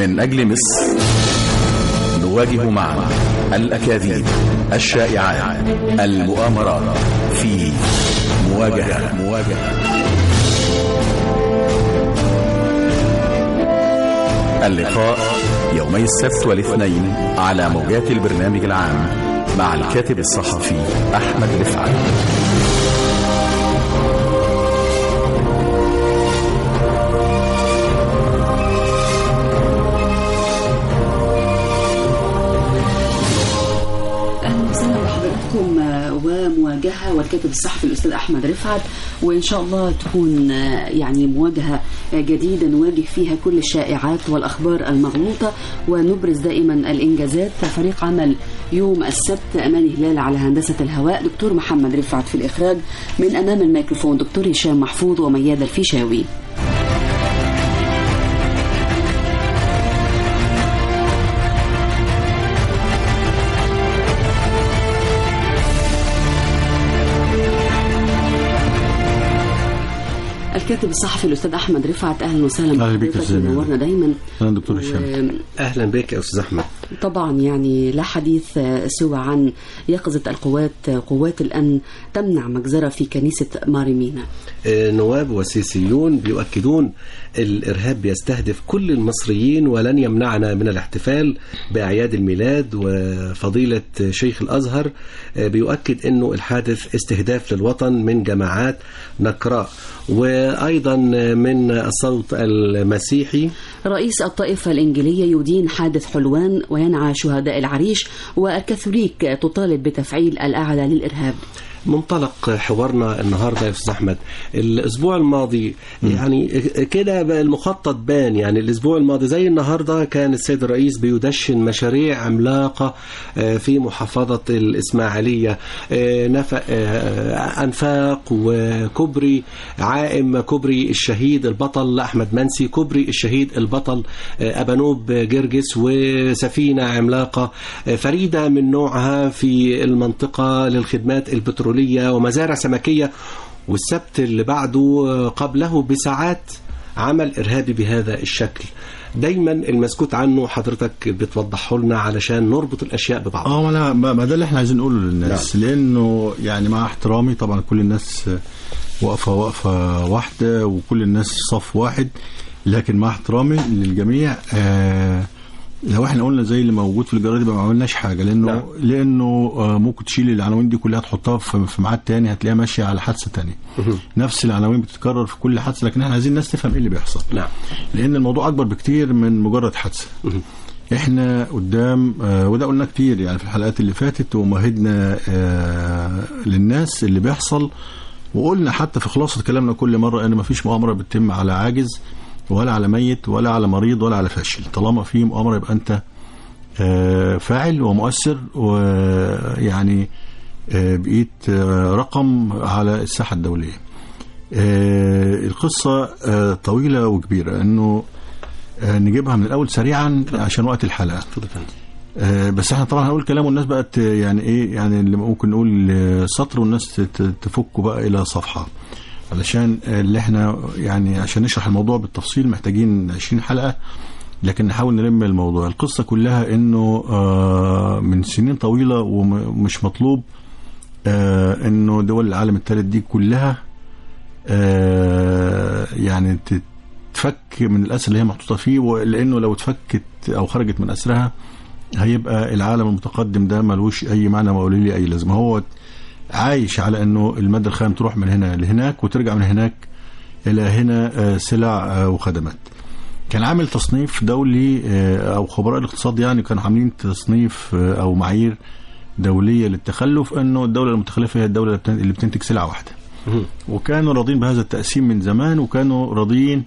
من أجل مصر نواجه معا الأكاذيب، الشائعات، المؤامرات في مواجهة. اللقاء يومي السبت والاثنين على موجات البرنامج العام مع الكاتب الصحفي أحمد رفعت. ومواجهة والكاتب الصحفي الأستاذ أحمد رفعت، وإن شاء الله تكون يعني مواجهة جديدة نواجه فيها كل الشائعات والأخبار المغلوطة ونبرز دائما الإنجازات. فريق عمل يوم السبت أماني هلال على هندسة الهواء، دكتور محمد رفعت في الإخراج، من أمام الميكروفون دكتور هشام محفوظ وميادة الفيشاوي. الكاتب الصحفي الأستاذ أحمد رفعت، أهلا وسهلا. أهلا بك، منورنا دايما. أهلا دكتور هشام. أهلا بك يا أستاذ أحمد. طبعا يعني لا حديث سوى عن يقظة قوات الأمن تمنع مجزرة في كنيسة ماريمينا. نواب وسياسيون بيؤكدون الإرهاب بيستهدف كل المصريين ولن يمنعنا من الاحتفال بأعياد الميلاد. وفضيلة شيخ الأزهر بيؤكد أنه الحادث استهداف للوطن من جماعات نكراء، وأيضا من الصوت المسيحي. رئيس الطائفة الإنجيلية يدين حادث حلوان وينعى شهداء العريش، والكاثوليك تطالب بتفعيل الأعلى للإرهاب. منطلق حوارنا النهارده يا استاذ احمد، الاسبوع الماضي يعني كده المخطط بان، يعني الاسبوع الماضي زي النهارده كان السيد الرئيس بيدشن مشاريع عملاقه في محافظه الاسماعيليه، نفق انفاق وكوبري عائم، كوبري الشهيد البطل احمد منسي، كوبري الشهيد البطل ابانوب جرجس، وسفينه عملاقه فريده من نوعها في المنطقه للخدمات البتروليه ومزارع سمكية. والسبت اللي بعده قبله بساعات عمل إرهابي بهذا الشكل. دايما المسكوت عنه حضرتك بتوضحه لنا علشان نربط الأشياء ببعض. ما ده اللي احنا عايزين نقوله للناس. لا. لأنه يعني مع احترامي طبعا كل الناس وقفة واحدة وكل الناس صف واحد، لكن مع احترامي للجميع لو احنا قلنا زي اللي موجود في الجرائد ما عملناش حاجه، لانه ممكن تشيل العناوين دي كلها تحطها في ميعاد تاني هتلاقيها ماشيه على حادثه تانية. نفس العناوين بتتكرر في كل حادثه، لكن احنا عايزين الناس تفهم ايه اللي بيحصل. نعم. لان الموضوع اكبر بكتير من مجرد حادثه. احنا قدام وده قلنا كتير يعني في الحلقات اللي فاتت، ومهدنا للناس اللي بيحصل، وقلنا حتى في خلاصه كلامنا كل مره ان مفيش مؤامره بتتم على عاجز ولا على ميت ولا على مريض ولا على فاشل. طالما في مؤامرة يبقى أنت فاعل ومؤثر، ويعني بقيت رقم على الساحة الدولية. القصة طويلة وكبيرة، أنه نجيبها من الأول سريعا عشان وقت الحلقة. بس احنا طبعا هنقول كلام والناس بقت يعني ايه، يعني اللي ممكن نقول سطر والناس تفكه بقى إلى صفحة، علشان اللي احنا يعني عشان نشرح الموضوع بالتفصيل محتاجين 20 حلقة، لكن نحاول نلم الموضوع. القصة كلها انه من سنين طويلة ومش مطلوب انه دول العالم الثالث دي كلها يعني تتفك من الأسر اللي هي محطوطة فيه، لانه لو اتفكت او خرجت من أسرها هيبقى العالم المتقدم ده ملوش اي معنى ولا ليه اي لازمة. هو عايش على انه المادة الخام تروح من هنا لهناك وترجع من هناك الى هنا سلع وخدمات. كان عامل تصنيف دولي او خبراء الاقتصاد يعني كانوا عاملين تصنيف او معايير دولية للتخلف، انه الدولة المتخلفة هي الدولة اللي بتنتج سلعة واحدة. وكانوا راضين بهذا التقسيم من زمان، وكانوا راضيين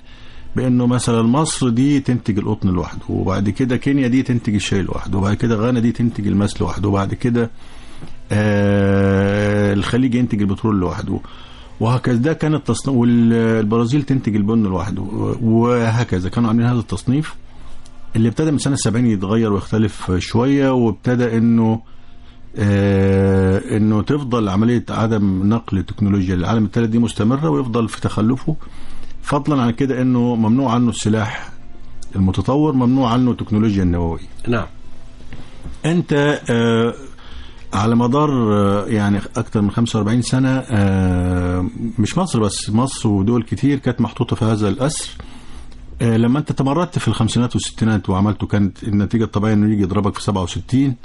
بانه مثلا مصر دي تنتج القطن لوحده، وبعد كده كينيا دي تنتج الشاي لوحده، وبعد كده غانا دي تنتج الماس لوحده، وبعد كده الخليج ينتج البترول لوحده، وهكذا. ده كان التصنيف. والبرازيل تنتج البن لوحده، وهكذا كانوا عاملين هذا التصنيف اللي ابتدى من سنة 70 يتغير ويختلف شوية، وابتدى انه تفضل عملية عدم نقل التكنولوجيا للعالم الثالث دي مستمرة، ويفضل في تخلفه. فضلا عن كده انه ممنوع عنه السلاح المتطور ممنوع عنه التكنولوجيا النووية. نعم. أنت على مدار يعني أكثر من 45 سنة، مش مصر بس، مصر ودول كتير كانت محطوطة في هذا الأسر. لما أنت تمردت في الخمسينات والستينات وعملته، كانت النتيجة الطبيعية إنه يجي يضربك في 67.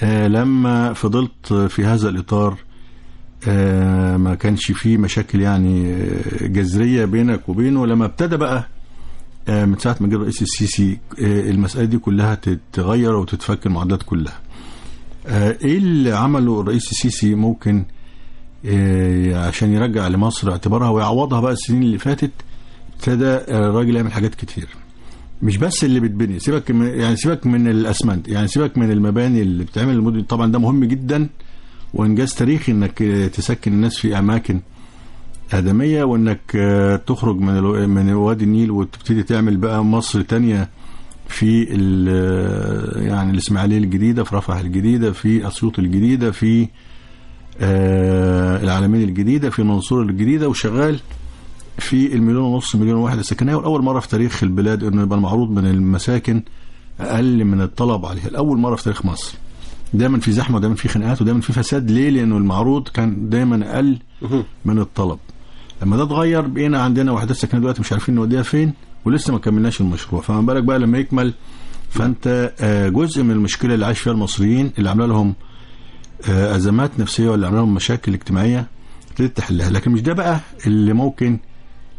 لما فضلت في هذا الإطار ما كانش فيه مشاكل يعني جذرية بينك وبينه. لما ابتدى بقى من ساعة ما جه الرئيس السيسي المسألة دي كلها تتغير وتتفك المعادلات كلها. ايه اللي عمله الرئيس السيسي ممكن عشان يرجع لمصر اعتبارها ويعوضها بقى السنين اللي فاتت؟ ابتدى الراجل يعمل حاجات كتير، مش بس اللي بتبني، سيبك من الاسمنت، يعني سيبك من المباني اللي بتعمل المدن، طبعا ده مهم جدا وانجاز تاريخي انك تسكن الناس في اماكن آدمية، وانك تخرج من وادي النيل وتبتدي تعمل بقى مصر تانية في يعني الإسماعيلية الجديدة، في رفح الجديدة، في أسيوط الجديدة، في العلمين الجديدة، في منصورة الجديدة، وشغال في 1.5 مليون وحدة سكنية. والأول مرة في تاريخ البلاد إنه يبقى المعروض من المساكن أقل من الطلب عليها، الأول مرة في تاريخ مصر. دايما في زحمة ودايما في خناقات ودايما في فساد. ليه؟ لأنه المعروض كان دايما أقل من الطلب. لما ده اتغير بقينا عندنا وحدات سكنية دلوقتي مش عارفين نوديها فين ولسه ما كملناش المشروع، فما بالك بقى لما يكمل. فانت جزء من المشكله اللي عايش فيها المصريين، اللي عامله لهم ازمات نفسيه ولا عامله لهم مشاكل اجتماعيه، ابتديت تحلها. لكن مش ده بقى اللي ممكن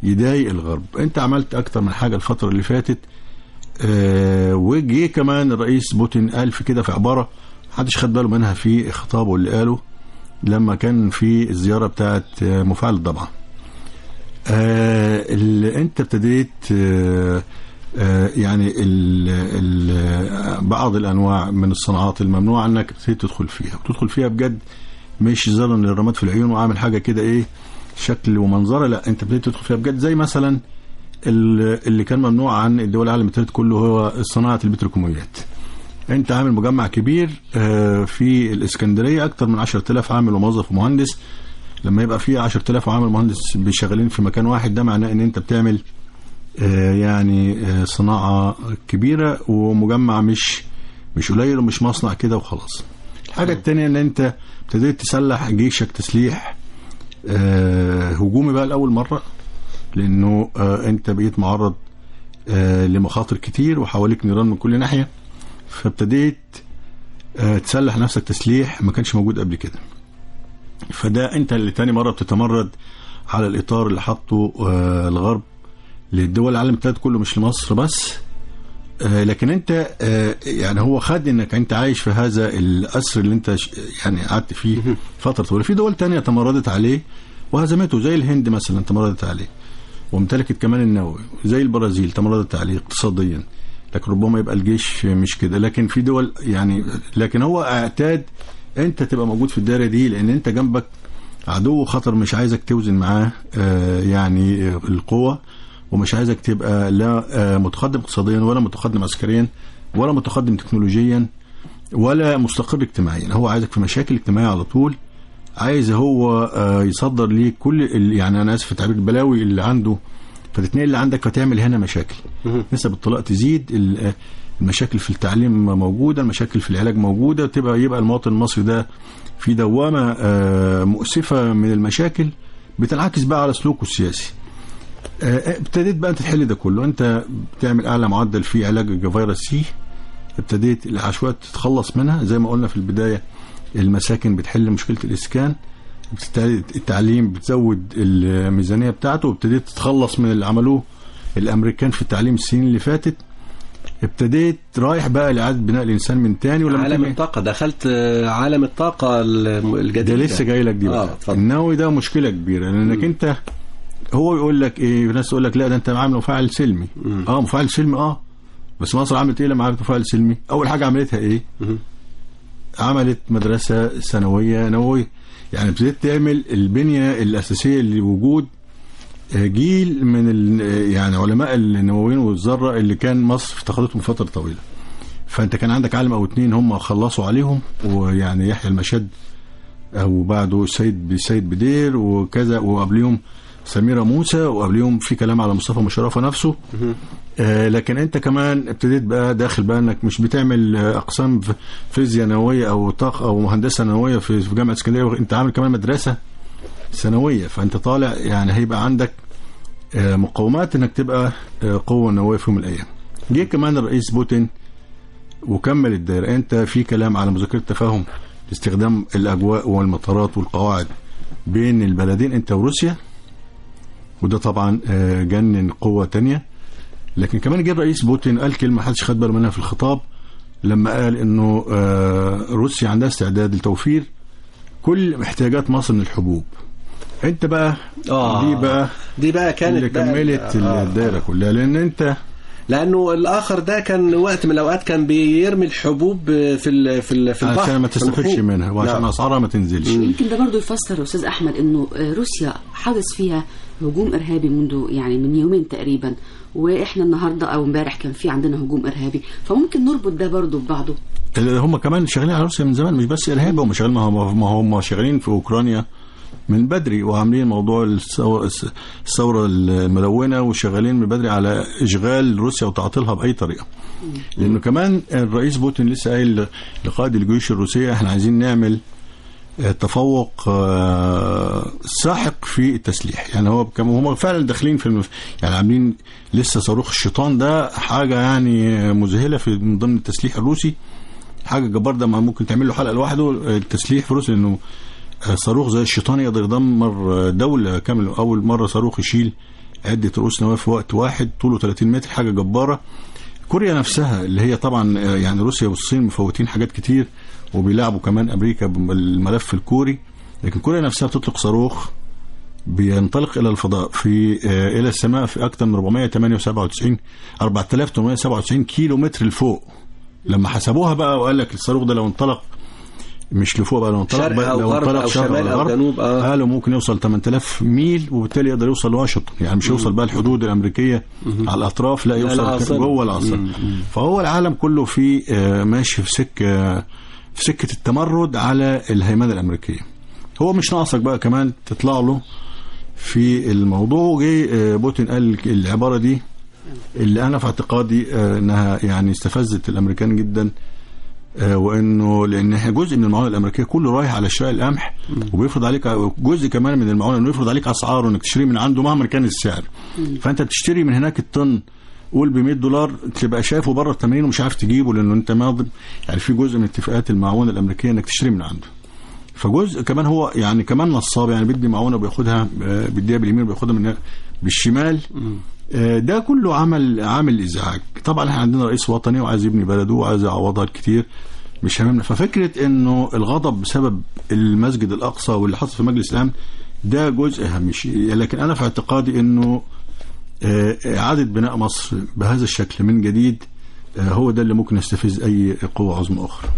يضايق الغرب. انت عملت اكتر من حاجه الفتره اللي فاتت، وجي كمان الرئيس بوتين قال في كده في عباره محدش خد باله منها في خطابه اللي قاله لما كان في الزياره بتاعه مفاعل الضبعه. اللي انت ابتديت يعني بعض الانواع من الصناعات الممنوع عنك ابتديت تدخل فيها، وتدخل فيها بجد، مش زرا للرماد في العيون وعامل حاجه كده ايه شكل ومنظره، لا انت ابتديت تدخل فيها بجد. زي مثلا اللي كان ممنوع عن الدول العالم الثالث كله هو صناعه البتروكيماويات. انت عامل مجمع كبير في الاسكندريه، اكتر من 10,000 عامل وموظف ومهندس. لما يبقى فيه 10,000 عامل مهندس بيشغلين في مكان واحد، ده معناه ان انت بتعمل يعني صناعة كبيرة ومجمع مش قليل ومش مصنع كده وخلاص. الحاجة التانية ان انت ابتديت تسلح جيشك تسليح هجومي بقى لأول مرة، لانه انت بقيت معرض لمخاطر كتير وحواليك نيران من كل ناحية، فابتديت تسلح نفسك تسليح ما كانش موجود قبل كده. فده انت اللي تاني مرة بتتمرد على الإطار اللي حطه الغرب للدول العالم الثالث كله، مش لمصر بس. لكن انت يعني هو خد انك انت عايش في هذا الأسر اللي انت يعني قعدت فيه فترة طويلة. في دول تانية تمردت عليه وهزمته، زي الهند مثلا تمردت عليه وامتلكت كمان النووي، زي البرازيل تمردت عليه اقتصاديا، لكن ربما يبقى الجيش مش كده. لكن في دول يعني، لكن هو اعتاد انت تبقى موجود في الدائرة دي، لان انت جنبك عدو خطر مش عايزك توزن معاه يعني القوة، ومش عايزك تبقى لا متقدم اقتصاديا ولا متقدم عسكريا ولا متقدم تكنولوجيا ولا مستقر اجتماعيا. هو عايزك في مشاكل اجتماعية على طول، عايز هو يصدر ليك كل يعني انا اسف في التعبير البلاوي اللي عنده، فتتنقل اللي عندك فتعمل هنا مشاكل. نسب الطلاق تزيد، المشاكل في التعليم موجودة، المشاكل في العلاج موجودة، يبقى المواطن المصري ده في دوامة مؤسفة من المشاكل بتنعكس بقى على سلوكه السياسي. ابتديت بقى انت تحل ده كله، انت بتعمل اعلى معدل في علاج فيروس سي، ابتديت العشوائيات تتخلص منها زي ما قلنا في البداية، المساكن بتحل مشكلة الاسكان، التعليم بتزود الميزانية بتاعته، وابتديت تتخلص من اللي عملوه الامريكان في التعليم السنين اللي فاتت. ابتديت رايح بقى لإعادة بناء الإنسان من تاني. ولا عالم الطاقة، دخلت عالم الطاقة الجديدة، ده لسه جاي لك دي بقى. النووي ده مشكلة كبيرة، لأنك أنت هو يقول لك إيه، الناس تقول لك لا ده أنت عامل مفاعل سلمي. مفاعل سلمي بس مصر عملت إيه لما عملت مفاعل سلمي؟ أول حاجة عملتها إيه؟ عملت مدرسة ثانوية نووية، يعني ابتديت تعمل البنية الأساسية لوجود جيل من يعني علماء النوويين والذرة اللي كان مصر افتقدتهم فترة طويلة. فانت كان عندك عالم او اتنين هم خلصوا عليهم، ويعني يحيى المشد او بعده سيد بدير وكذا، وقبليهم سميرة موسى، وقبليهم في كلام على مصطفى مشرفة نفسه. لكن انت كمان ابتديت بقى داخل بقى انك مش بتعمل اقسام فيزياء نوويه او طاقه او مهندسه نوويه في جامعه اسكندريه، انت عامل كمان مدرسه ثانويه، فانت طالع يعني هيبقى عندك مقومات انك تبقى قوه نوويه في يوم من الايام. جه كمان الرئيس بوتين وكمل الدائره. انت في كلام على مذكره تفاهم لاستخدام الاجواء والمطارات والقواعد بين البلدين انت وروسيا، وده طبعا جنن قوه تانية. لكن كمان جه الرئيس بوتين قال كلمه محدش خد باله منها في الخطاب، لما قال انه روسيا عندها استعداد لتوفير كل احتياجات مصر من الحبوب. انت بقى دي بقى كانت اللي كملت الدائره كلها، لانه الاخر ده كان وقت من الاوقات كان بيرمي الحبوب في البحر عشان ما تستفدش منها وعشان اسعارها ما تنزلش. يمكن ده برضو يفسر استاذ احمد انه روسيا حدث فيها هجوم ارهابي منذ يعني من يومين تقريبا، واحنا النهارده او امبارح كان في عندنا هجوم ارهابي، فممكن نربط ده برضو ببعضه. هم كمان شغالين على روسيا من زمان، مش بس ارهاب، هم شغالين، ما هم شغالين في اوكرانيا من بدري، وعاملين موضوع الثوره الملونه، وشغالين من بدري على اشغال روسيا وتعطيلها باي طريقه. لانه كمان الرئيس بوتين لسه قايل لقائد الجيوش الروسيه احنا عايزين نعمل تفوق ساحق في التسليح. يعني هم فعلا داخلين يعني عاملين لسه صاروخ الشيطان ده حاجه يعني مذهله من ضمن التسليح الروسي، حاجه جبار. ده ممكن تعمل له حلقه لوحده التسليح في روسيا، لانه صاروخ زي الشيطان يقدر يدمر دوله كامله. اول مره صاروخ يشيل عده رؤوس نواه في وقت واحد، طوله 30 متر، حاجه جباره. كوريا نفسها اللي هي طبعا يعني روسيا والصين مفوتين حاجات كتير، وبيلعبوا كمان امريكا بالملف الكوري، لكن كوريا نفسها بتطلق صاروخ بينطلق الى الفضاء الى السماء في اكثر من 4897 كيلو متر لفوق. لما حسبوها بقى وقال لك الصاروخ ده لو انطلق مش لفوق بقى، لو انطلق شرق او جنوب قالوا ممكن يوصل 8000 ميل، وبالتالي يقدر يوصل لواشنطن. يعني مش يوصل بقى الحدود الامريكيه على الاطراف، لا يوصل جوه العاصمه. فهو العالم كله في ماشي في سكه التمرد على الهيمنه الامريكيه. هو مش ناقصك بقى كمان تطلع له في الموضوع. جه بوتين قال العباره دي اللي انا في اعتقادي انها يعني استفزت الامريكان جدا، وانه لانها جزء من المعونه الامريكيه كله رايح على شراء القمح، وبيفرض عليك جزء كمان من المعونه انه يفرض عليك اسعار انك تشتري من عنده مهما كان السعر. فانت بتشتري من هناك الطن قول ب $100 تبقى شايفه بره ال80 ومش عارف تجيبه، لانه انت ماضي يعني في جزء من اتفاقات المعونه الامريكيه انك تشتري من عنده. فجزء كمان هو يعني كمان نصاب، يعني بيدي معونه وبياخدها بيديها باليمين وبياخدها من بالشمال. ده كله عامل ازعاج. طبعا احنا عندنا رئيس وطني وعايز يبني بلده وعايز يعوضها كتير، مش هممنا. ففكره انه الغضب بسبب المسجد الاقصى واللي حصل في مجلس الامن ده جزء هامشي، لكن انا في اعتقادي انه اعاده بناء مصر بهذا الشكل من جديد هو ده اللي ممكن يستفز اي قوه عظمى اخرى.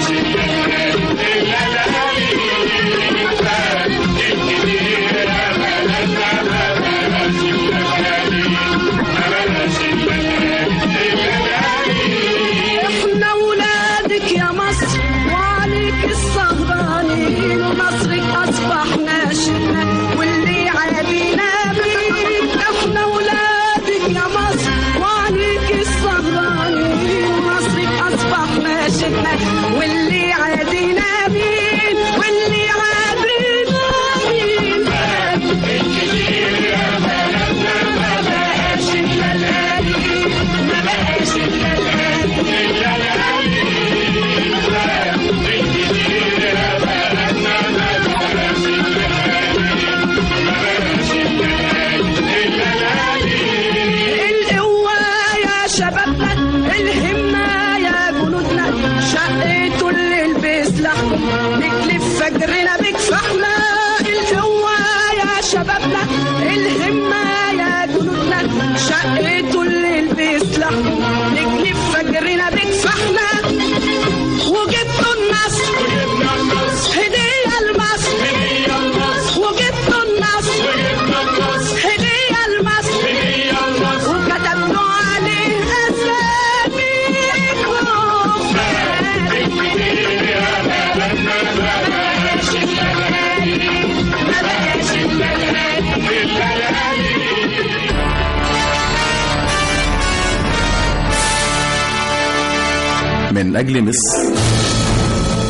Thank you. من أجل مصر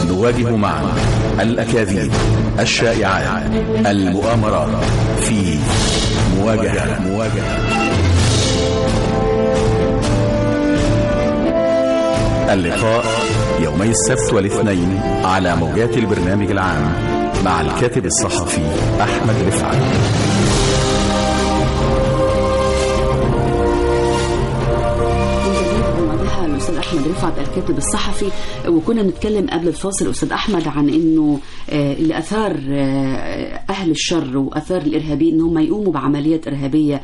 نواجه معا الأكاذيب، الشائعات، المؤامرات في مواجهة. اللقاء يومي السبت والاثنين على موجات البرنامج العام مع الكاتب الصحفي أحمد رفعت. الأستاذ أحمد رفعت الكاتب الصحفي، وكنا بنتكلم قبل الفاصل أستاذ أحمد عن إنه اللي أثار أهل الشر وأثار الإرهابيين إن هم يقوموا بعمليات إرهابية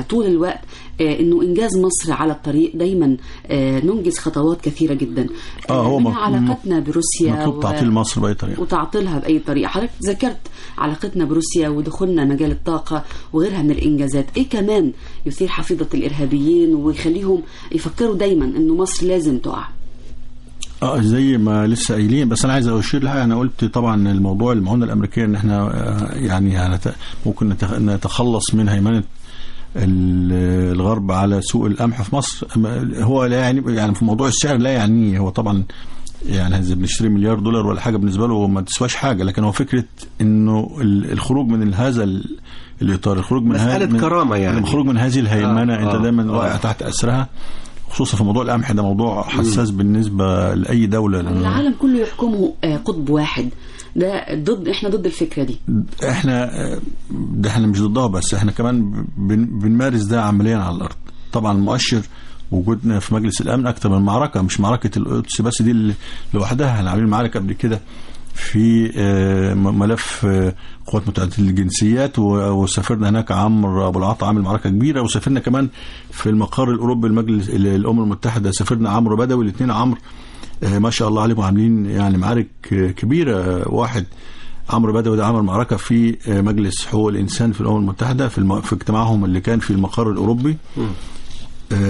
طول الوقت، إنه إنجاز مصر على الطريق دايما ننجز خطوات كثيرة جدا. هو علاقتنا بروسيا مطلوب تعطيل مصر بأي طريقة وتعطيلها بأي طريقة. حضرتك ذكرت علاقتنا بروسيا ودخولنا مجال الطاقة وغيرها من الإنجازات، إيه كمان يثير حفيظة الإرهابيين ويخليهم يفكروا دايما إنه مصر لازم تقع؟ زي ما لسه قايلين، بس انا عايز اشير لها. انا قلت طبعا الموضوع المعونه الامريكيه ان احنا يعني ممكن نتخلص من هيمنه الغرب على سوق القمح في مصر. هو لا يعني في موضوع السعر لا يعنيه. هو طبعا يعني اذا بنشتري $1,000,000 ولا حاجه بالنسبه له ما تسواش حاجه، لكن هو فكره انه الخروج من هذا الاطار، الخروج من مساله كرامه، يعني الخروج من هذه الهيمنه انت دايما واقع تحت اسرها، خصوصا في موضوع القمح. ده موضوع حساس بالنسبه لاي دوله، العالم كله يحكمه قطب واحد. ده احنا ضد الفكره دي. احنا مش ضدها، بس احنا كمان بنمارس ده عمليا على الارض. طبعا مؤشر وجودنا في مجلس الامن اكتر من معركه، مش معركه القدس بس دي اللي لوحدها. احنا عاملين معارك قبل كده في ملف قوات متعدده الجنسيات، وسافرنا هناك عمرو ابو العطا عامل معركه كبيره، وسافرنا كمان في المقر الاوروبي المجلس الامم المتحده سافرنا عمرو بدوي. الاثنين عمرو ما شاء الله عليهم عاملين يعني معارك كبيره. واحد عمرو بدوي ده عمل معركه في مجلس حقوق الانسان في الامم المتحده في اجتماعهم اللي كان في المقر الاوروبي،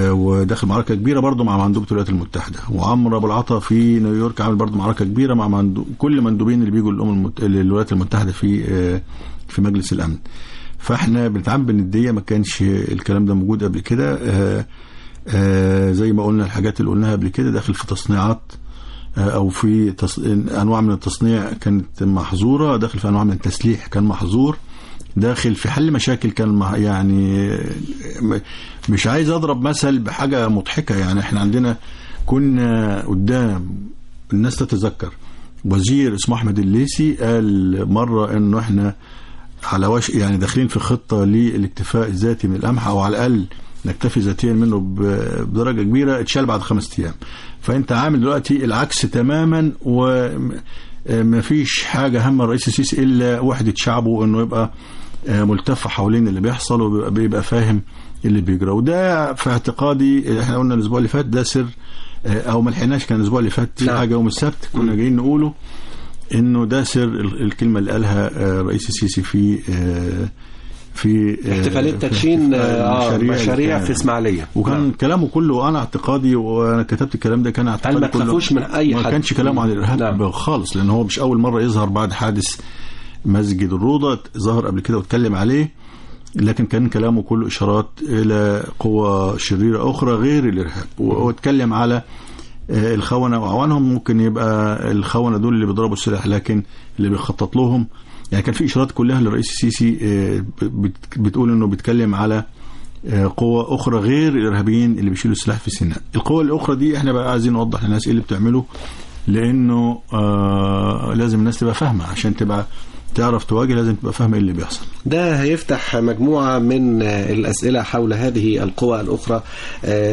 وداخل معركه كبيره برضه مع مندوبه الولايات المتحده. وعمرو ابو العطا في نيويورك عامل برضه معركه كبيره مع كل مندوبين اللي بيجوا الولايات المتحده في مجلس الامن. فاحنا بنتعامل بالنديه، ما كانش الكلام ده موجود قبل كده. زي ما قلنا الحاجات اللي قلناها قبل كده داخل في تصنيعات او في انواع من التصنيع كانت محظوره، داخل في انواع من التسليح كان محظور، داخل في حل مشاكل كان يعني مش عايز اضرب مثل بحاجه مضحكه. يعني احنا عندنا كنا قدام الناس تتذكر وزير اسمه احمد الليثي قال مره انه احنا على يعني داخلين في خطه للاكتفاء الذاتي من القمح، او على الاقل نكتفي ذاتيا منه بدرجه كبيره. اتشال بعد 5 ايام. فانت عامل دلوقتي العكس تماما، وما فيش حاجه هم الرئيس السيسي الا وحده شعبه، انه يبقى ملتف حوالين اللي بيحصل وبيبقى فاهم اللي بيجرى. وده في اعتقادي احنا قلنا الاسبوع اللي فات ده سر، او ما لحقناش، كان الاسبوع اللي فات في حاجه يوم السبت كنا جايين نقوله انه ده سر الكلمه اللي قالها الرئيس السيسي في احتفاليه تدشين مشاريع في اسماعيليه. وكان كلامه كله انا اعتقادي، وانا كتبت الكلام ده، كان اعتقادي ما تخافوش من اي حد، ما كانش كلامه عن الارهاب خالص، لان هو مش اول مره يظهر بعد حادث مسجد الروضه، ظهر قبل كده واتكلم عليه، لكن كان كلامه كله اشارات الى قوى شريره اخرى غير الارهاب. واتكلم على الخونه واعوانهم، ممكن يبقى الخونه دول اللي بيضربوا السلاح، لكن اللي بيخطط لهم يعني كان في اشارات كلها للرئيس السيسي بتقول انه بيتكلم على قوة اخرى غير الارهابيين اللي بيشيلوا السلاح في سيناء. القوة الاخرى دي احنا بقى عايزين نوضح للناس ايه اللي بتعمله، لانه لازم الناس تبقى فاهمة عشان تبقى تعرف تواجه، لازم تبقى فاهمة ايه اللي بيحصل. ده هيفتح مجموعة من الأسئلة حول هذه القوى الأخرى،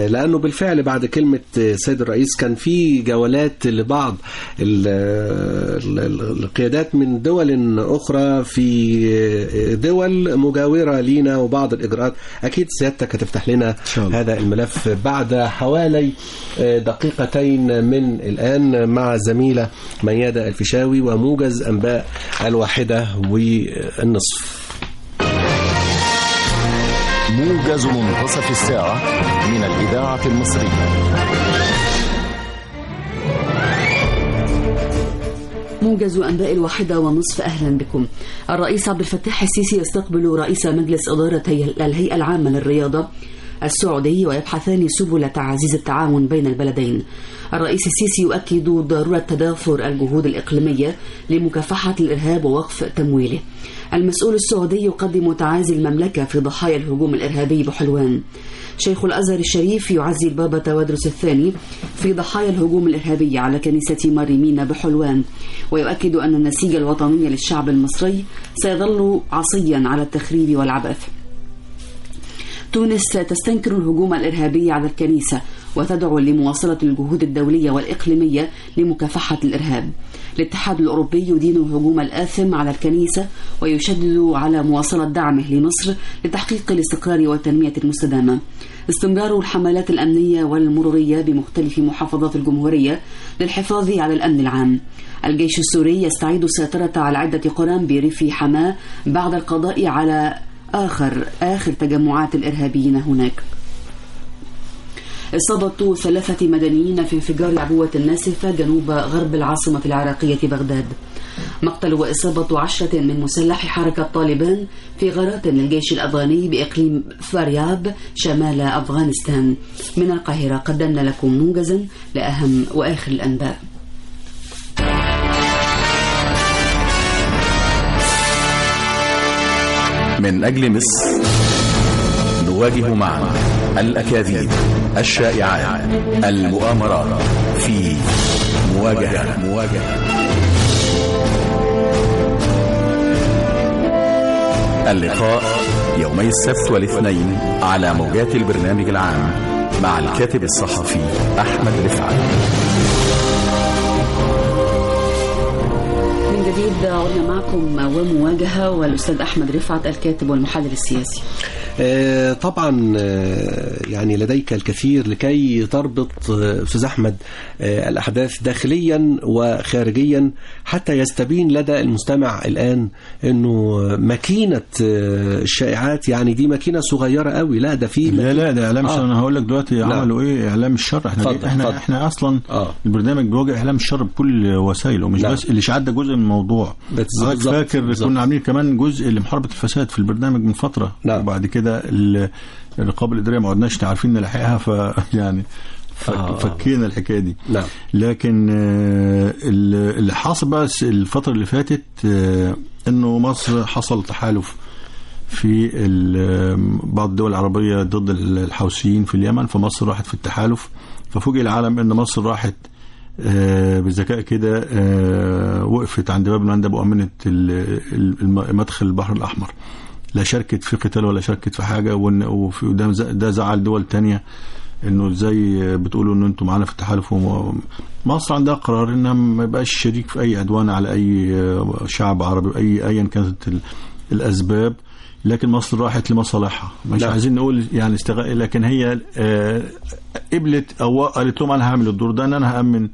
لأنه بالفعل بعد كلمة سيد الرئيس كان في جولات لبعض القيادات من دول أخرى في دول مجاورة لينا وبعض الإجراءات. أكيد سيادتك هتفتح لنا هذا الملف بعد حوالي دقيقتين من الآن مع زميلة ميادة الفيشاوي وموجز أنباء 1:30. موجز منتصف الساعة من الإذاعة المصرية. موجز أنباء 1:30. أهلا بكم. الرئيس عبد الفتاح السيسي يستقبل رئيس مجلس إدارة الهيئة العامة للرياضة السعودي ويبحثان سبل تعزيز التعاون بين البلدين. الرئيس السيسي يؤكد ضرورة تضافر الجهود الإقليمية لمكافحة الإرهاب ووقف تمويله. المسؤول السعودي يقدم تعازي المملكة في ضحايا الهجوم الإرهابي بحلوان. شيخ الأزهر الشريف يعزي البابا تودرس الثاني في ضحايا الهجوم الإرهابي على كنيسة مريمين بحلوان، ويؤكد أن النسيج الوطني للشعب المصري سيظل عصيا على التخريب والعبث. تونس تستنكر الهجوم الإرهابي على الكنيسة وتدعو لمواصلة الجهود الدولية والإقليمية لمكافحة الإرهاب. الاتحاد الأوروبي يدين الهجوم الآثم على الكنيسة ويشدد على مواصلة دعمه لمصر لتحقيق الاستقرار والتنمية المستدامة. استمرار الحملات الأمنية والمرورية بمختلف محافظات الجمهورية للحفاظ على الأمن العام. الجيش السوري يستعيد السيطرة على عدة قرى بريف حماة بعد القضاء على آخر تجمعات الإرهابيين هناك. إصابة 3 مدنيين في انفجار عبوة ناسفة جنوب غرب العاصمة العراقية بغداد. مقتل وإصابة 10 من مسلحي حركة طالبان في غارات للجيش الأفغاني بإقليم فارياب شمال أفغانستان. من القاهرة قدمنا لكم موجزا لأهم وآخر الأنباء. من أجل مصر نواجه معا الأكاذيب، الشائعات، المؤامرات في مواجهة. اللقاء يومي السبت والاثنين على موجات البرنامج العام مع الكاتب الصحفي أحمد رفعت. من جديد عدنا معكم ومواجهة والأستاذ أحمد رفعت الكاتب والمحلل السياسي. طبعا يعني لديك الكثير لكي تربط أستاذ أحمد الأحداث داخليا وخارجيا حتى يستبين لدى المستمع الآن أنه ماكينة الشائعات يعني دي ماكينة صغيرة قوي. لا ده في لا ده إعلام الشر. أنا هقول لك دلوقتي عملوا إيه إعلام الشر. إحنا أصلا البرنامج بيواجه إعلام الشر بكل وسائله، مش بس الإشاعات ده جزء من الموضوع. فاكر كنا عاملين كمان جزء لمحاربة الفساد في البرنامج من فترة، وبعد كده الرقابة الإدارية ما عدناش عارفين نلحقها، فيعني فكينا الحكاية دي. لكن اللي حاصل بس الفترة اللي فاتت انه مصر حصل تحالف في بعض الدول العربية ضد الحوثيين في اليمن، فمصر راحت في التحالف. ففوجئ العالم ان مصر راحت بذكاء كده وقفت عند باب المندب وأمنت مدخل البحر الأحمر. لا شاركت في قتال ولا شاركت في حاجة، وفي قدام ده زعل دول تانية انه ازاي بتقولوا ان انتم معانا في التحالف. مصر عندها قرار انها ما يبقاش شريك في اي عدوان على اي شعب عربي ايا كانت الاسباب، لكن مصر راحت لمصالحها. مش عايزين نقول يعني استغاء، لكن هي قبلت او قالت لهم انا هعمل الدور ده، ان انا هامن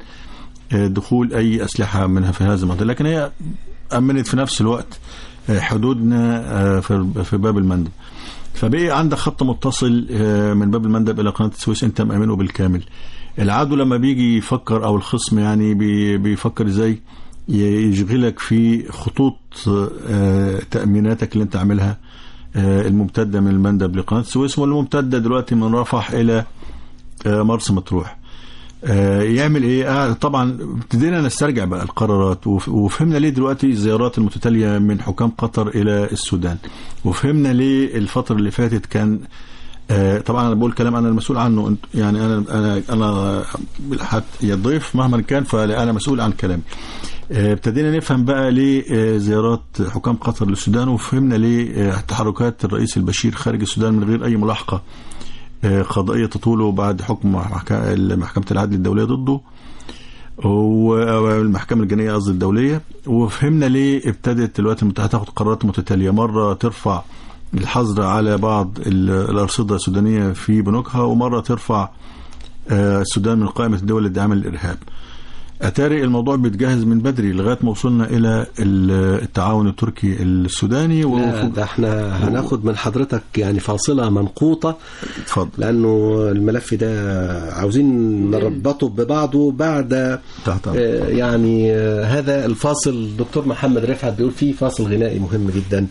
دخول اي اسلحه منها في هذا المنطقه، لكن هي امنت في نفس الوقت حدودنا في باب المندب. فبقي عندك خط متصل من باب المندب الى قناه السويس انت مأمنه بالكامل. العدو لما بيجي يفكر او الخصم يعني بيفكر ازاي يشغلك في خطوط تأميناتك اللي انت عاملها الممتدة من المندب لقناة السويس، والممتدة دلوقتي من رفح الى مرسى مطروح. يعمل ايه؟ طبعا ابتدينا نسترجع بقى القرارات، وفهمنا ليه دلوقتي الزيارات المتتالية من حكام قطر الى السودان، وفهمنا ليه الفترة اللي فاتت كان طبعا انا بقول كلام انا المسؤول عنه، يعني انا الضيف مهما كان فانا مسؤول عن كلامي. ابتدينا نفهم بقى ليه زيارات حكام قطر للسودان، وفهمنا ليه تحركات الرئيس البشير خارج السودان من غير اي ملاحقة قضائية تطوله بعد حكم محكمة العدل الدولية ضده والمحكمة الجنائية قصدي الدولية. وفهمنا ليه ابتدت الولايات المتحدة تاخد قرارات متتالية، مرة ترفع الحظر على بعض الأرصدة السودانية في بنوكها، ومرة ترفع السودان من قائمة الدول الداعمة للإرهاب. أتاري الموضوع بيتجهز من بدري لغاية ما وصلنا إلى التعاون التركي السوداني. ده احنا هناخد من حضرتك يعني فاصلة منقوطة، اتفضل، لأنه الملف ده عاوزين نربطه ببعضه بعد يعني هذا الفاصل. دكتور محمد رفعت بيقول فيه فاصل غنائي مهم جدا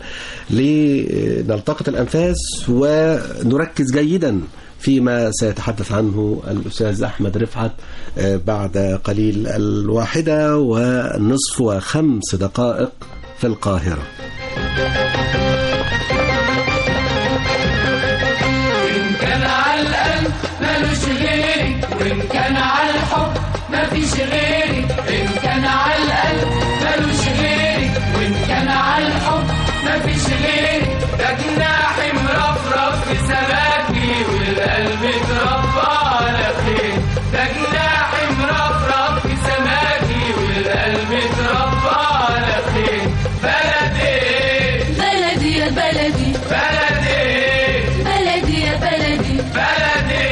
لنلتقط الأنفاس ونركز جيدا فيما سيتحدث عنه الأستاذ أحمد رفعت بعد قليل 1:05 في القاهرة. إن كان على القلب مالوش غيري، وإن كان على الحب مفيش غيري. إن كان على القلب مالوش غيري، وإن كان على الحب مفيش غيري. ده جناحي مرفرف في سماكي والقلب اتربى على خير. ده جناحي مرفرف في سماكي والقلب اتربى على خير. بلدي بلدي يا بلدي، بلدي بلدي يا بلدي، بلدي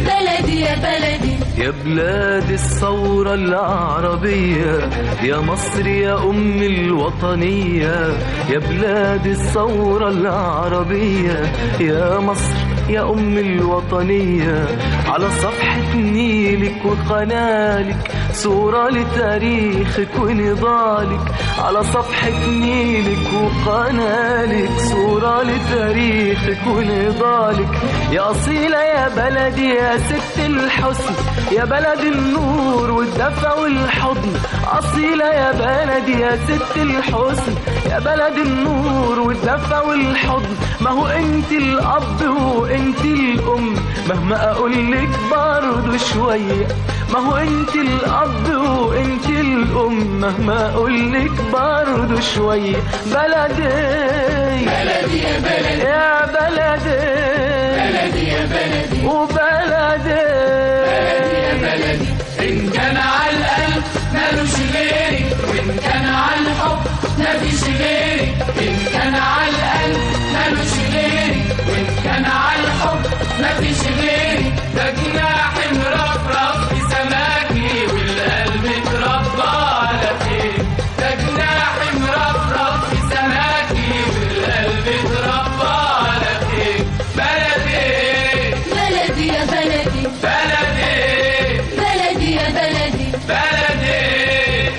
بلدي يا بلدي. يا بلاد الثورة العربية، يا مصر يا أم الوطنية. يا بلاد الثورة العربية، يا مصر يا أم الوطنية. على صفحة نيلك وقنالك صورة لتاريخك ونضالك. على صفحة نيلك وقنالك صورة لتاريخك ونضالك. يا أصيلة يا بلدي يا ست الحسن، يا بلد النور والدفى والحضن. أصيلة يا بلدي يا ست الحسن، يا بلد النور والدفى والحضن. ما هو انت الأب وانت الأم، مهما أقولك برضو شوية. ما هو انت الأب وانت الأم، مهما أقولك برضو شوية. بلدي بلدي يا بلدي، يا بلدي بلدي يا بلدي، وبلدي بلدي. إن كان على القلب مالوش غيري، وإن كان على الحب مفيش غيري. إن كان على القلب مالوش غيري، وإن كان على الحب مفيش غيري. ده جناحي مرفرف في سماكي والقلب اتربى على خير. ده جناحي مرفرف في سماكي والقلب اتربى على خير. بلدي بلدي يا بلدي، بلدي بلدي يا بلدي، بلدي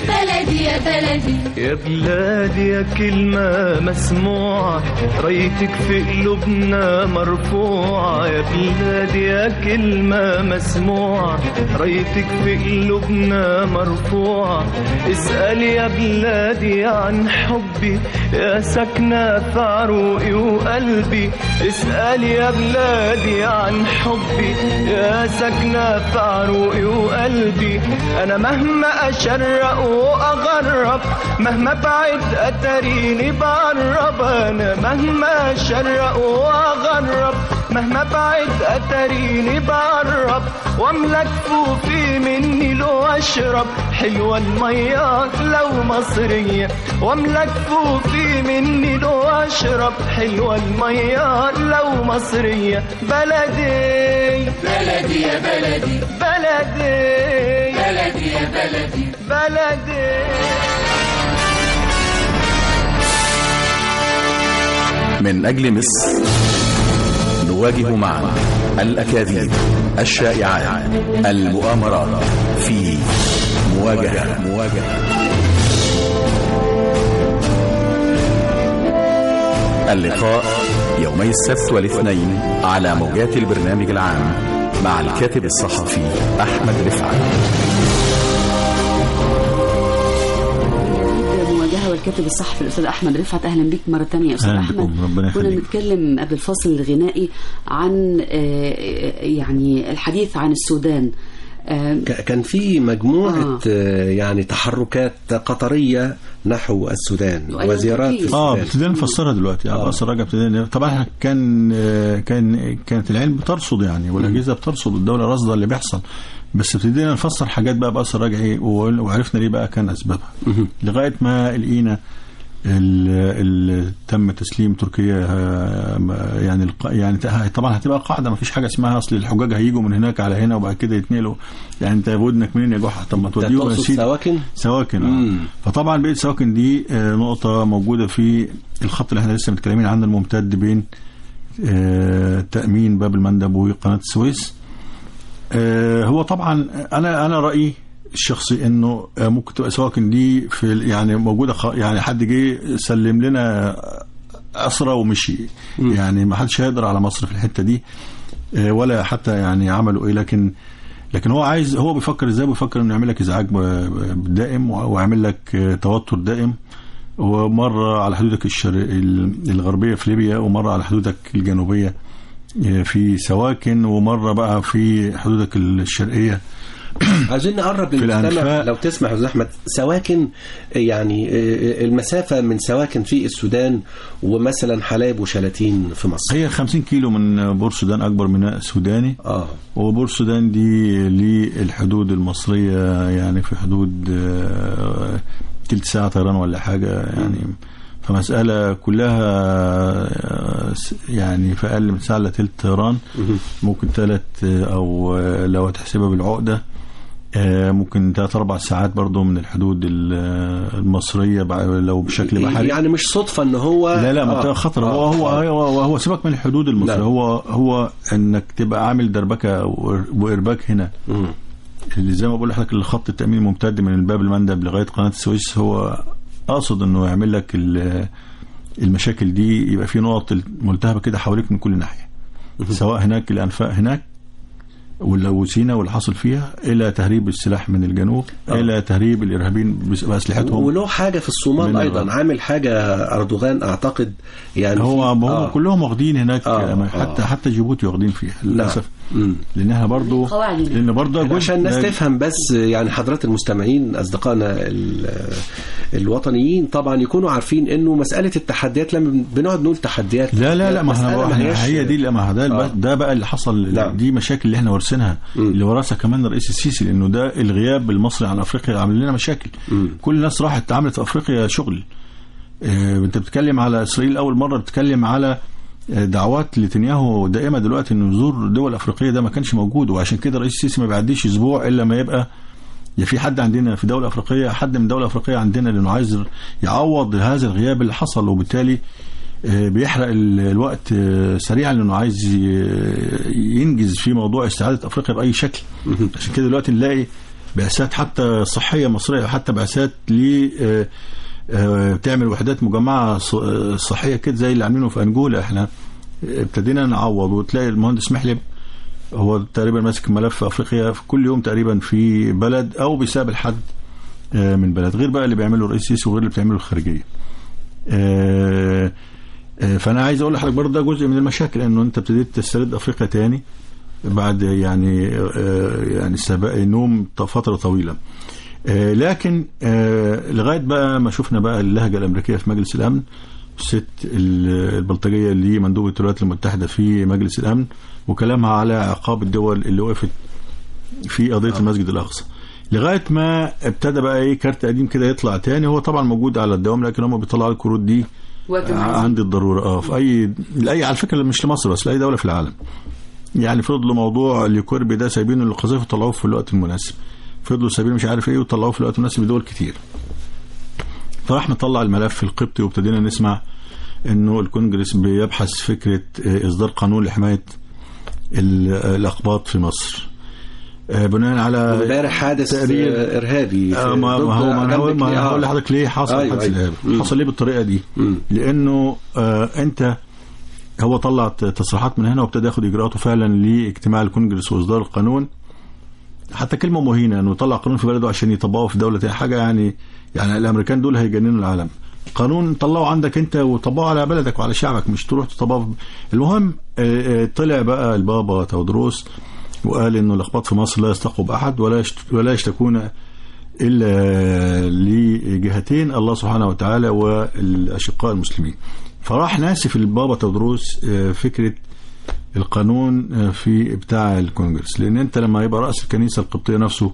بلدي يا بلدي. يا بلادي يا كلمة مسموعة، رايتك في قلوبنا مرفوعة. يا بلادي يا كلمة مسموعة، رايتك في قلوبنا مرفوعة. اسأل يا بلادي عن حبي يا سكنة في عروقي وقلبي. اسأل يا بلادي عن حبي يا سكنة في عروقي وقلبي. أنا مهما أشرق وأغرب، مهما بعد أتريني بقرب. أنا مهما أشرق وأغرب، مهما بعد أتريني بقرب. واملك فوفي مني لو أشرب، حلوة المية لو مصرية. واملك فوفي مني لو أشرب، حلوة المية لو مصرية. بلدي بلدي يا بلدي، بلدي بلدي يا بلدي، بلدي. من أجل مصر نواجه معا الأكاذيب، الشائعات، المؤامرات في مواجهة. اللقاء يومي السبت والاثنين على موجات البرنامج العام مع الكاتب الصحفي أحمد رفعت. مواجهة والكاتب الصحفي الأستاذ أحمد رفعت، أهلا بك مرة ثانية يا أستاذ أحمد. كنا نتكلم قبل الفاصل الغنائي عن يعني الحديث عن السودان. كان في مجموعة يعني تحركات قطرية نحو السودان وزيارات في السودان. ابتدينا نفسرها دلوقتي. بأس الرجع ابتدينا. طبعا كانت العلم بترصد يعني، والأجهزة بترصد، الدولة راصدة اللي بيحصل، بس ابتدينا نفسر حاجات بقى بأس الرجع ايه، وعرفنا ليه بقى كان أسبابها. لغاية ما لقينا تم تسليم تركيا يعني طبعا هتبقى قاعده، ما فيش حاجه اسمها اصل الحجاج هيجوا من هناك على هنا وبعد كده يتنقلوا. يعني انت ودنك منين يا جحا؟ طب ما توديهم سواكن. فطبعا بقت سواكن دي نقطه موجوده في الخط اللي احنا لسه متكلمين عنه، الممتد بين تامين باب المندب وقناه السويس. هو طبعا انا رايي الشخصي انه ممكن تبقى سواكن دي في يعني موجوده، يعني حد جه سلم لنا اسرى ومشي، يعني ما حدش هيقدر على مصر في الحته دي. ولا حتى يعني عملوا ايه. لكن هو بيفكر ازاي؟ بيفكر انه يعمل لك ازعاج دائم ويعمل لك توتر دائم، ومره على حدودك الغربيه في ليبيا، ومره على حدودك الجنوبيه في سواكن، ومره بقى في حدودك الشرقيه. عايزين نقرب للمجتمع لو تسمح يا أستاذ أحمد. سواكن يعني المسافة من سواكن في السودان ومثلا حلايب وشلاتين في مصر هي 50 كيلو من بور السودان، أكبر ميناء سوداني. وبور السودان دي للحدود المصرية يعني في حدود تلت ساعة طيران ولا حاجة يعني. فمسألة كلها يعني في أقل من ساعة لتلت طيران، ممكن 3 أو لو هتحسبها بالعقدة ممكن 3-4 ساعات برضو من الحدود المصرية لو بشكل بحري. يعني مش صدفة ان هو لا منطقة خطر. هو سيبك من الحدود المصرية. هو انك تبقى عامل دربكة وإرباك هنا، اللي زي ما بقول لحضرتك الخط التأمين الممتد من الباب المندب لغاية قناة السويس، هو أقصد انه يعمل لك المشاكل دي، يبقى في نقط ملتهبة كده حواليك من كل ناحية، سواء هناك الأنفاق هناك وسينا واللي حصل فيها، الى تهريب السلاح من الجنوب، الى تهريب الارهابيين باسلحتهم. وله حاجه في الصومال ايضا، عامل حاجه اردوغان اعتقد يعني. هو كلهم واخدين هناك. حتى جيبوتي واخدين فيها للاسف. لانها برضو عشان الناس تفهم بس، يعني حضرات المستمعين اصدقائنا الوطنيين طبعا يكونوا عارفين انه مساله التحديات لما بنقعد نقول تحديات، لا ما هي دي ده بقى اللي حصل. دي مشاكل اللي احنا ورثناها، اللي ورثها كمان الرئيس السيسي، لانه ده الغياب المصري عن افريقيا عامل لنا مشاكل. كل الناس راحت عملت في افريقيا شغل. انت بتتكلم على اسرائيل اول مره، بتتكلم على دعوات نتنياهو دائمه دلوقتي انه يزور دول افريقيه، ده ما كانش موجود. وعشان كده الرئيس السيسي ما بيعديش اسبوع الا ما يبقى في حد عندنا في دوله افريقيه، حد من دوله افريقيه عندنا، لانه عايز يعوض هذا الغياب اللي حصل. وبالتالي بيحرق الوقت سريعا، لانه عايز ينجز في موضوع استعاده افريقيا باي شكل. عشان كده دلوقتي نلاقي بعثات حتى صحيه مصريه، حتى بعثات بتعمل وحدات مجمعه صحيه كده زي اللي عاملينه في انجولا. احنا ابتدينا نعوض، وتلاقي المهندس محلب هو تقريبا ماسك ملف افريقيا في كل يوم تقريبا في بلد، او بيسابل حد من بلد، غير بقى اللي بيعمله الرئيس السيسي وغير اللي بتعمله الخارجيه. فانا عايز اقول لحضرتك برضه ده جزء من المشاكل، انه انت ابتديت تسترد افريقيا تاني بعد يعني سباق نوم فتره طويله. لكن لغايه بقى ما شفنا بقى اللهجه الامريكيه في مجلس الامن، الست البلطجيه اللي مندوبه الولايات المتحده في مجلس الامن، وكلامها على عقاب الدول اللي وقفت في قضيه المسجد الاقصى، لغايه ما ابتدى بقى كارت قديم كده يطلع تاني. هو طبعا موجود على الدوام، لكن هم بيطلعوا الكروت دي عند الضروره. في اي على فكره مش لمصر بس، لاي دوله في العالم. يعني فضلوا موضوع الكوربي ده سايبينه للقذافي وطلعوه في الوقت المناسب، فضلوا سايبينه مش عارف ايه وطلعوه في الوقت المناسب لدول كتير. فراح مطلع الملف القبطي، وابتدينا نسمع انه الكونجرس بيبحث فكره اصدار قانون لحمايه الاقباط في مصر، بناء على امبارح حادث ارهابي. ما هقول لحضرتك ليه حصل حادث ارهابي. حصل ليه بالطريقه دي؟ لانه انت هو طلع تصريحات من هنا وابتدى ياخد اجراءاته فعلا لاجتماع الكونجرس واصدار القانون. حتى كلمه مهينه انه يطلع قانون في بلده عشان يطبقه في دوله حاجه يعني الامريكان دول هيجننوا العالم. قانون طلعه عندك انت وطبقه على بلدك وعلى شعبك، مش تروح تطبقه. المهم طلع بقى البابا تودروس وقال انه الاقباط في مصر لا يستقوا باحد ولا يشتكون الا لجهتين، الله سبحانه وتعالى والاشقاء المسلمين. فراح ناسف البابا تودروس فكره القانون في بتاع الكونجرس، لان انت لما يبقى راس الكنيسه القبطيه نفسه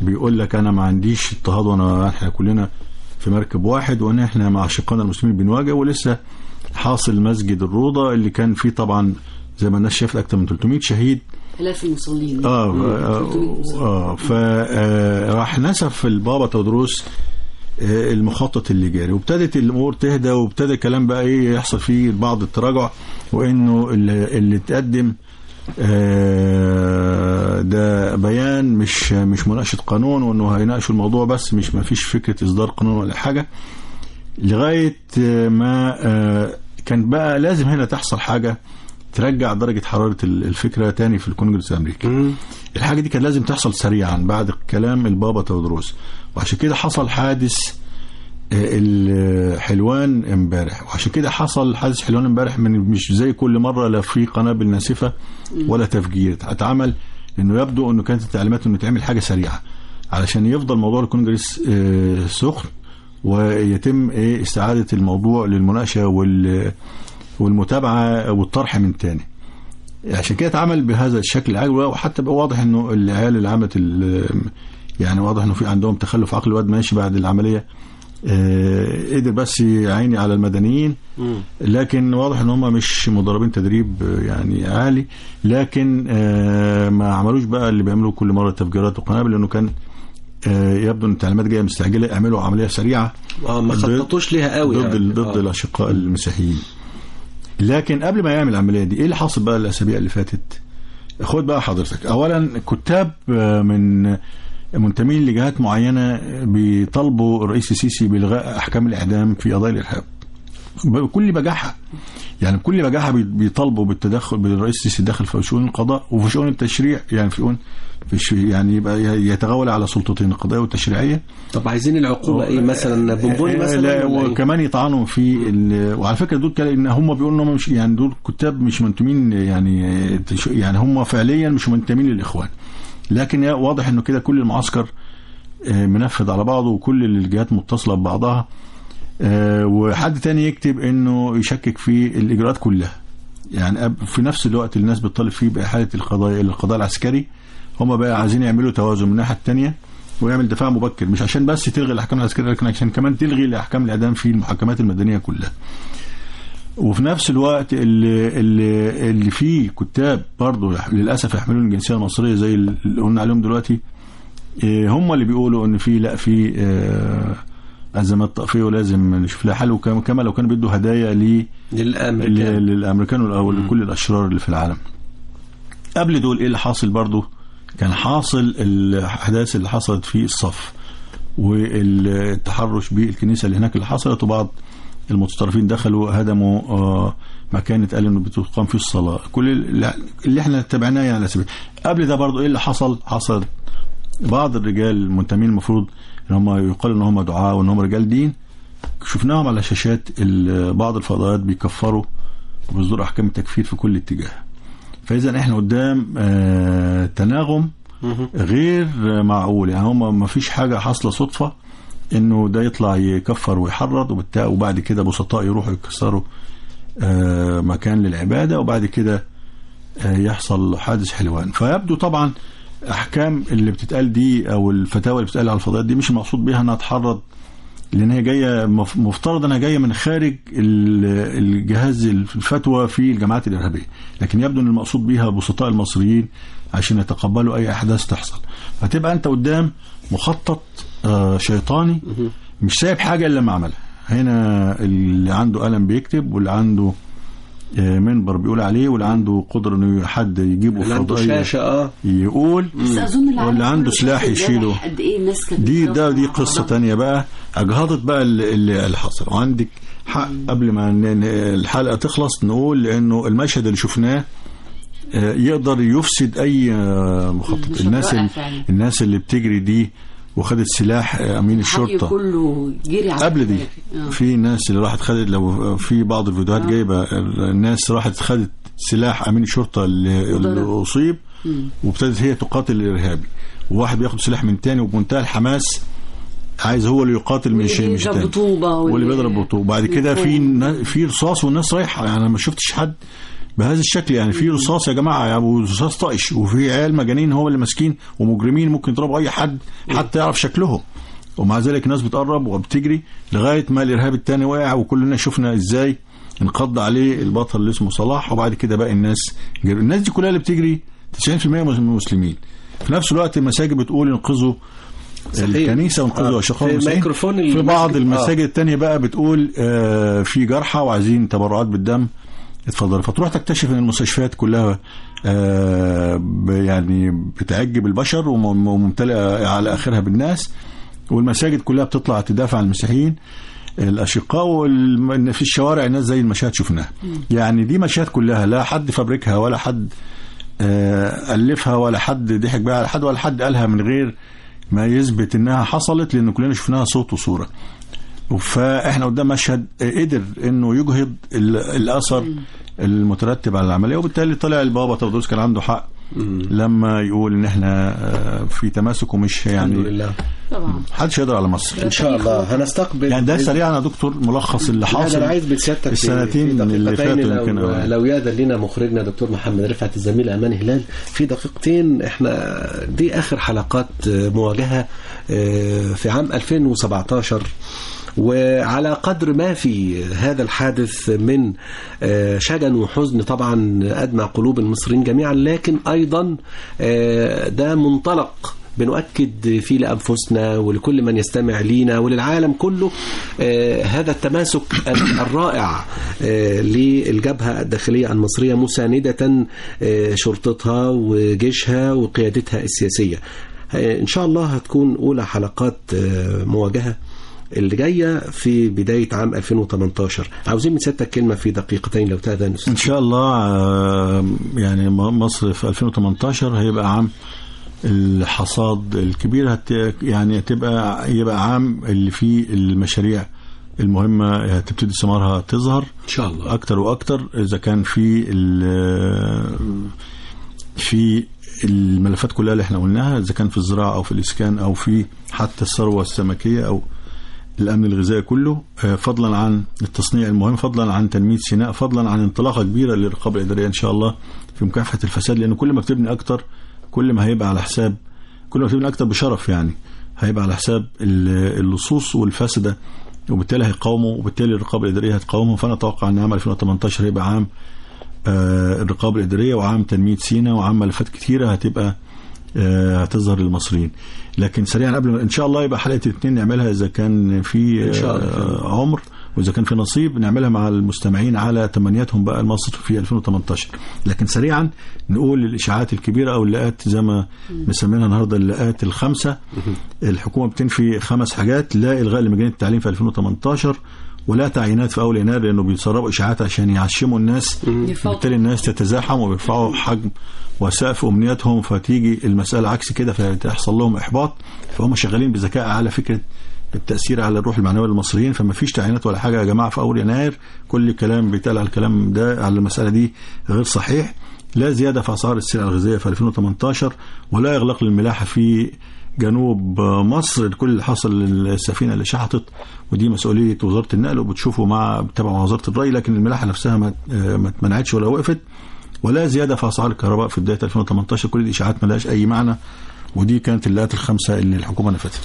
بيقول لك انا ما عنديش اضطهاد، احنا كلنا في مركب واحد، وان احنا مع اشقائنا المسلمين بنواجه. ولسه حاصل مسجد الروضه اللي كان فيه طبعا زي ما الناس شافت اكثر من 300 شهيد، آلاف المصلين. فراح نسف البابا تودروس المخطط اللي جاري، وابتدت الامور تهدى، وابتدى الكلام بقى يحصل فيه بعض التراجع، وانه اللي اتقدم ده بيان مش مناقشه قانون، وانه هيناقشوا الموضوع بس مش ما فيش فكره اصدار قانون ولا حاجه. لغايه ما كان بقى لازم هنا تحصل حاجه، ترجع درجة حرارة الفكرة تاني في الكونجرس الأمريكي. الحاجة دي كان لازم تحصل سريعا بعد كلام البابا تودروس، وعشان كده حصل حادث الحلوان امبارح، وعشان كده حصل حادث حلوان امبارح مش زي كل مرة لا في قنابل ناسفة ولا تفجير اتعمل، انه يبدو انه كانت التعليمات انه تعمل حاجة سريعة علشان يفضل موضوع الكونجرس سخن، ويتم استعادة الموضوع للمناقشة والمتابعة والطرح من تاني. عشان كده اتعمل بهذا الشكل العاجل، وحتى بقى واضح انه العيال اللي عملت يعني واضح انه في عندهم تخلف عقل، الواد ماشي بعد العملية قدر بس يعيني على المدنيين، لكن واضح ان هم مش مدربين تدريب يعني عالي، لكن ما عملوش بقى اللي بيعملوا كل مرة تفجيرات وقنابل، لانه كان يبدو ان التعليمات جايه مستعجله، يعملوا عمليه سريعه ما خططوش ليها قوي ضد الاشقاء المسيحيين. لكن قبل ما يعمل العمليه دي ايه اللي حصل بقى الاسابيع اللي فاتت؟ خد بقى حضرتك، اولا كتاب من منتمين لجهات معينه بيطالبوا الرئيس السيسي بالغاء احكام الاعدام في قضايا الارهاب بكل بجاحه، يعني بكل بجاحه بيطالبوا بالتدخل بالرئيس السيسي يتدخل في شؤون القضاء وفي شؤون التشريع، يعني يعني يبقى يتغول على سلطتين القضائيه والتشريعيه. طب عايزين العقوبه ايه مثلا؟ بونبوني مثلا؟ لا، وكمان يطعنوا في وعلى فكره دول ان هم بيقولوا انهم مش يعني دول كتاب مش منتمين، يعني هم فعليا مش منتمين للاخوان، لكن واضح انه كده كل المعسكر منفذ على بعضه وكل الجهات متصله ببعضها، وحد تاني يكتب انه يشكك في الاجراءات كلها. يعني في نفس الوقت الناس بتطالب فيه بإحالة القضاء العسكري، هم بقى عايزين يعملوا توازن من الناحيه الثانيه ويعمل دفاع مبكر، مش عشان بس تلغي الاحكام العسكريه، لكن عشان كمان تلغي الاحكام الاعدام في المحاكمات المدنيه كلها. وفي نفس الوقت اللي فيه كتاب برضه للاسف يحملون الجنسيه المصريه زي اللي قلنا عليهم دلوقتي، هم اللي بيقولوا ان في ازمات طائفيه ولازم نشوف لها حل، وكما لو كانوا بيدوا هدايا للامريكان او لكل الاشرار اللي في العالم. قبل دول ايه اللي حاصل برضه؟ كان حاصل الاحداث اللي حصلت في الصف والتحرش بالكنيسه اللي هناك اللي حصلت، وبعض المتطرفين دخلوا هدموا مكان اتقال انه بتقام فيه الصلاه، كل اللي احنا تابعناه يعني على سبيل. قبل ده برضه ايه اللي حصل بعض الرجال المنتمين المفروض ان هم يقال ان هم دعاة وان هم رجال دين، شفناهم على شاشات بعض الفضائيات بيكفروا وبيصدروا احكام التكفير في كل اتجاه. فاذا احنا قدام تناغم غير معقول، يعني هم ما فيش حاجه حاصله صدفه انه ده يطلع يكفر ويحرض وبعد كده بسطاء يروحوا يكسروا مكان للعباده، وبعد كده يحصل حادث حلوان. فيبدو طبعا احكام اللي بتتقال دي او الفتاوى اللي بتتقال على الفضائيات دي مش المقصود بيها انها تحرض، لان هي جايه مفترض انها جايه من خارج الجهاز الفتوى في الجماعات الارهابيه، لكن يبدو ان المقصود بيها بسطاء المصريين عشان يتقبلوا اي احداث تحصل. فتبقى انت قدام مخطط شيطاني مش سايب حاجه الا لما عملها. هنا اللي عنده قلم بيكتب، واللي عنده منبر بيقول عليه، واللي عنده قدره انه حد يجيبه في فضائيه يقول، واللي عنده سلاح يشيله. دي قصه تانية بقى، اجهضت بقى اللي حصل. وعندك حق قبل ما الحلقه تخلص نقول انه المشهد اللي شفناه يقدر يفسد اي مخطط. الناس اللي بتجري دي وخدت سلاح امين الشرطه كله جري قبل دي. في ناس اللي راحت خدت، لو في بعض الفيديوهات جايبه الناس راحت خدت سلاح امين الشرطه اللي اصيب وابتدت هي تقاتل الارهابي، وواحد بياخد سلاح من تاني وبمنتهى الحماس عايز هو اللي يقاتل مش تاني، واللي بيضرب بطوبه. وبعد كده في رصاص والناس رايحه، يعني انا ما شفتش حد بهذا الشكل، يعني في رصاص يا جماعه، يعني رصاص طائش، وفي عيال مجانين هو اللي ماسكين ومجرمين ممكن يضربوا اي حد حتى يعرف شكلهم، ومع ذلك الناس بتقرب وبتجري لغايه ما الارهاب الثاني وقع، وكلنا شفنا ازاي انقض عليه البطل اللي اسمه صلاح. وبعد كده بقى الناس دي كلها اللي بتجري 90% من المسلمين. في نفس الوقت المساجد بتقول انقذوا الكنيسه وانقذوا اشقاء المسلمين، في بعض المساجد الثانيه بقى بتقول في جرحى وعايزين تبرعات بالدم اتفضل. فتروح تكتشف ان المستشفيات كلها يعني بتعجب البشر وممتلئه على اخرها بالناس، والمساجد كلها بتطلع تدافع عن المسيحيين. الاشقاء في الشوارع الناس زي المشاهد شفناها. يعني دي مشاهد كلها لا حد فبركها ولا حد ألفها ولا حد ضحك بها على حد ولا حد قالها من غير ما يثبت انها حصلت، لان كلنا شفناها صوت وصورة. فاحنا قدام مشهد قدر انه يجهض الاثر المترتب على العملية، وبالتالي طلع البابا تودروس كان عنده حق لما يقول ان احنا في تماسك ومش يعني الحمد لله طبعا محدش يقدر على مصر ان شاء الله. هنستقبل يعني ده سريعا يا دكتور ملخص اللي حاصل. انا عايز بسيادتك السنتين اللي فاتوا يمكن لو يأذن لنا مخرجنا دكتور محمد رفعت الزميل امان هلال في دقيقتين. احنا دي اخر حلقات مواجهة في عام 2017، وعلى قدر ما في هذا الحادث من شجن وحزن طبعا أدمع قلوب المصريين جميعا، لكن أيضا ده منطلق بنؤكد فيه لأنفسنا ولكل من يستمع لينا وللعالم كله هذا التماسك الرائع للجبهة الداخلية المصرية مساندة شرطتها وجيشها وقيادتها السياسية. إن شاء الله هتكون أولى حلقات مواجهة اللي جاية في بداية عام 2018. عاوزين من سيادتك كلمة في دقيقتين لو تأذن. إن شاء الله يعني مصر في 2018 هيبقى عام الحصاد الكبير، يعني يبقى عام اللي فيه المشاريع المهمة هتبتدي ثمارها تظهر إن شاء الله أكتر وأكتر، إذا كان في الملفات كلها اللي احنا قلناها، إذا كان في الزراعة أو في الإسكان أو في حتى الثروة السمكية أو الأمن الغذائي كله، فضلا عن التصنيع المهم، فضلا عن تنمية سيناء، فضلا عن انطلاقة كبيرة للرقابة الإدارية إن شاء الله في مكافحة الفساد، لأن كل ما بتبني أكتر كل ما هيبقى على حساب، كل ما بتبني أكتر بشرف يعني هيبقى على حساب اللصوص والفاسدة، وبالتالي هيقاوموا، وبالتالي الرقابة الإدارية هتقاومهم. فأنا أتوقع أن عام 2018 هيبقى عام الرقابة الإدارية وعام تنمية سيناء وعام ملفات كتيرة هتبقى هتظهر للمصريين. لكن سريعا قبل ان شاء الله يبقى حلقه الاثنين نعملها اذا كان في عمر واذا كان في نصيب نعملها مع المستمعين على تمنياتهم بقى لمصر في 2018. لكن سريعا نقول الاشاعات الكبيره او اللقاءات زي ما مسمينها النهارده اللقاءات الخمسه. الحكومه بتنفي 5 حاجات: لا الغاء لمجانيه التعليم في 2018، ولا تعيينات في اول يناير لانه بيتسربوا اشاعات عشان يعشموا الناس، وبالتالي الناس تتزاحم وبيرفعوا حجم وسقف امنياتهم، فتيجي المساله عكس كده فتحصل لهم احباط. فهم شغالين بذكاء على فكره التاثير على الروح المعنويه للمصريين، فما فيش تعيينات ولا حاجه يا جماعه في اول يناير. كل كلام بيتقال على الكلام ده على المساله دي غير صحيح. لا زياده في اسعار السلع الغذائيه في 2018، ولا اغلاق للملاحه في جنوب مصر. كل اللي حصل للسفينه اللي شحطت، ودي مسؤوليه وزاره النقل وبتشوفوا تبع وزاره الري، لكن الملاحه نفسها ما اتمنعتش ولا وقفت. ولا زياده في اسعار الكهرباء في بدايه 2018. كل دي اشاعات ملهاش اي معنى، ودي كانت اللقاءات الخمسه اللي الحكومه نفذتها.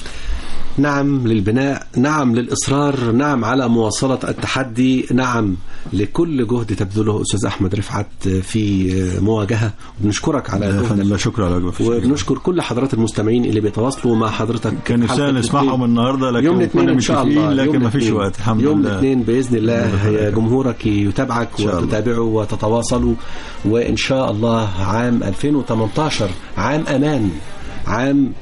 نعم للبناء، نعم للإصرار، نعم على مواصلة التحدي، نعم لكل جهد تبذله أستاذ أحمد رفعت في مواجهة. بنشكرك على لا شكرا على جهدك، وبنشكر كل حضرات المستمعين اللي بيتواصلوا مع حضرتك. كان نفسنا نسمعهم النهارده لكن يوم الاثنين إن شاء الله، لكن ما فيش وقت. الحمد لله يوم الاثنين بإذن الله جمهورك يتابعك وتتابعه وتتواصلوا، وإن شاء الله عام 2018 عام أمان، عام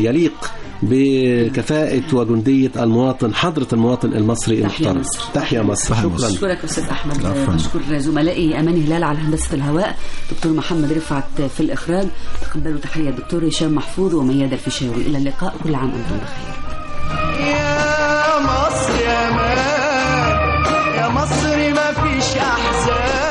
يليق بكفاءة وجندية المواطن، حضرة المواطن المصري المحترم. تحيا مصر. شكرا. أشكرك أستاذ أحمد. أشكر زملائي أمان هلال على هندسة الهواء، دكتور محمد رفعت في الإخراج. تقبلوا تحية الدكتور هشام محفوظ وميادة الفيشاوي. إلى اللقاء، كل عام وأنتم بخير. يا مصر يا مان، يا مصر ما فيش أحزان.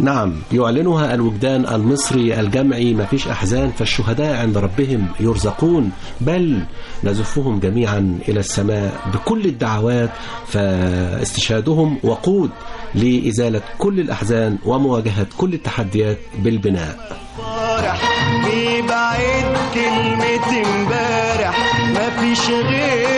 نعم يعلنها الوجدان المصري الجمعي، ما فيش أحزان، فالشهداء عند ربهم يرزقون، بل نزفهم جميعا إلى السماء بكل الدعوات، فاستشهادهم وقود لإزالة كل الأحزان ومواجهة كل التحديات بالبناء. بيبعد كلمة امبارح ما فيش غير